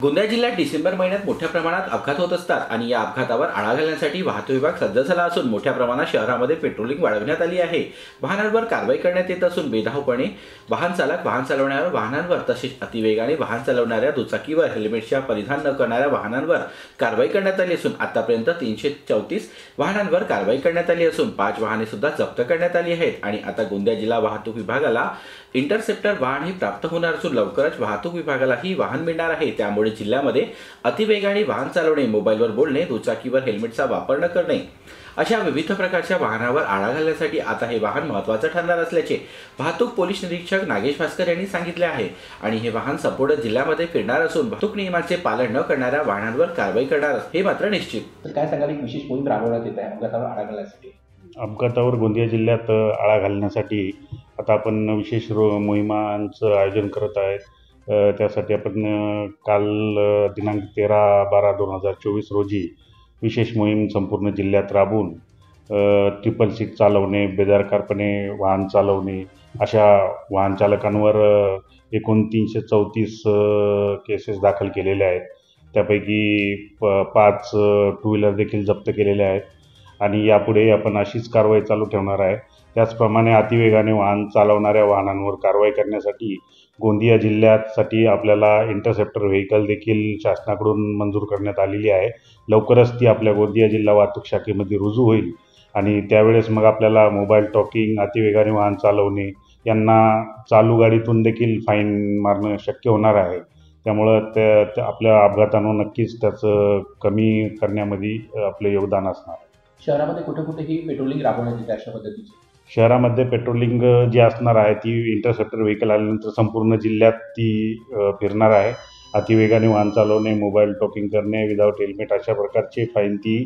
गोंदिया जिल्ह्यात डिसेंबर महिन्यात मोठ्या प्रमाणात अपघात होत असतात आणि या अपघातावर आळा घालण्यासाठी वाहतूक विभाग सज्ज झाला असून मोठ्या प्रमाणात शहरामध्ये पेट्रोलिंग वाढवण्यात आली आहे। वाहनांवर कारवाई करण्यात येत असून बेधावपणे वाहन चालक वाहन चालवणाऱ्या वाहनांवर तसेच अतिवेगाने वाहन चालवणाऱ्या दुचाकीवर हेल्मेटच्या परिधान न करणाऱ्या वाहनांवर कारवाई करण्यात आली असून आतापर्यंत 334 वाहनांवर कारवाई करण्यात आली असून 5 वाहने सुद्धा जप्त करण्यात आली आहेत आणि आता गोंदिया जिल्हा वाहतूक विभागाला इंटरसेप्टर वाहन ही प्राप्त होणार असून लवकरच वाहतूक विभागाला ही वाहन मिळणार आहे। त्यामुळे जिल्ह्यामध्ये अतिवेगाने वाहन चालवणे, मोबाईलवर बोलणे, दुचाकीवर हेल्मेटचा वापर न करणे अशा विविध प्रकारच्या वाहनांवर आळा घालण्यासाठी आता हे वाहन महत्त्वाचं ठरणार असल्याचे वाहतूक पोलीस निरीक्षक नागेश भास्कर यांनी सांगितले आहे आणि हे वाहन संपूर्ण जिल्ह्यामध्ये फिरणार असून वाहतूक नियमांचे पालन न करणाऱ्या वाहनांवर कारवाई करणार हे मात्र निश्चित। तर काय सांगाल, एक विशेष मोहीम राबवण्यात येत आहे अपघातावर आळा घालण्यासाठी? अपघातावर गोंदिया जिल्ह्यात आळा घालण्यासाठी आता आपण विशेष मोहिमांचं आयोजन करत आहेत। त्यासाठी आपण काल दिनांक 13/12/2024 रोजी विशेष मोहीम संपूर्ण जिल्ह्यात राबवून ट्रिपल सीट चालवणे, बेदरकारपणे वाहन चालवणे अशा वाहन चालकांवर एकूण 334 केसेस दाखल केलेल्या आहेत। त्यापैकी 5 टू व्हीलर देखील जप्त केलेल्या आहेत आणि यापुढे आपण अशीच कारवाई चालू ठेवणार आहे। त्याचप्रमाणे अतिवेगाने वाहन चालवणाऱ्या वाहनांवर कारवाई करण्यासाठी गोंदिया जिल्ह्यासाठी आपल्याला इंटरसेप्टर व्हेकल देखील शासनाकडून मंजूर करण्यात आलेली आहे। लवकरच ती आपल्या गोंदिया जिल्हा वाहतूक शाखेमध्ये रुजू होईल आणि त्यावेळेस मग आपल्याला मोबाईल टॉकिंग, अतिवेगाने वाहन चालवणे यांना चालू गाडीतून देखील फाईन मारणं शक्य होणार आहे। त्यामुळं आपल्या अपघातांवर नक्कीच त्याचं कमी करण्यामध्ये आपलं योगदान असणार आहे। शहरामध्ये कुठे कुठे ही पेट्रोलिंग राबवण्यात येते अशा पद्धतीची? शहरामध्ये पेट्रोलिंग जी असणार आहे ती इंटरसेप्टर व्हेकल आल्यानंतर संपूर्ण जिल्ह्यात ती फिरणार आहे। अतिवेगाने वाहन चालवणे, मोबाईल टॉकिंग करणे, विदाऊट हेल्मेट अशा प्रकारचे फाईन ती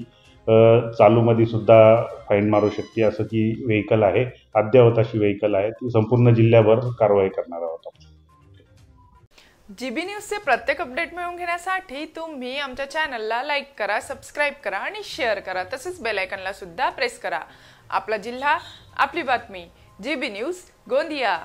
चालूमध्ये सुद्धा फाईन मारू शकते असं ती व्हेकल आहे। अद्ययावत अशी व्हेकल आहे, ती संपूर्ण जिल्ह्याभर कारवाई करणार आहोत। जीबी न्यूजचे प्रत्येक अपडेट मिळवून घेण्यासाठी तुम्ही आमच्या चॅनलला लाईक करा, सबस्क्राईब करा आणि शेअर करा। तसेच बेल आयकॉनला सुद्धा प्रेस करा। आपला जिल्हा, आपली बातमी, जीबी न्यूज गोंदिया।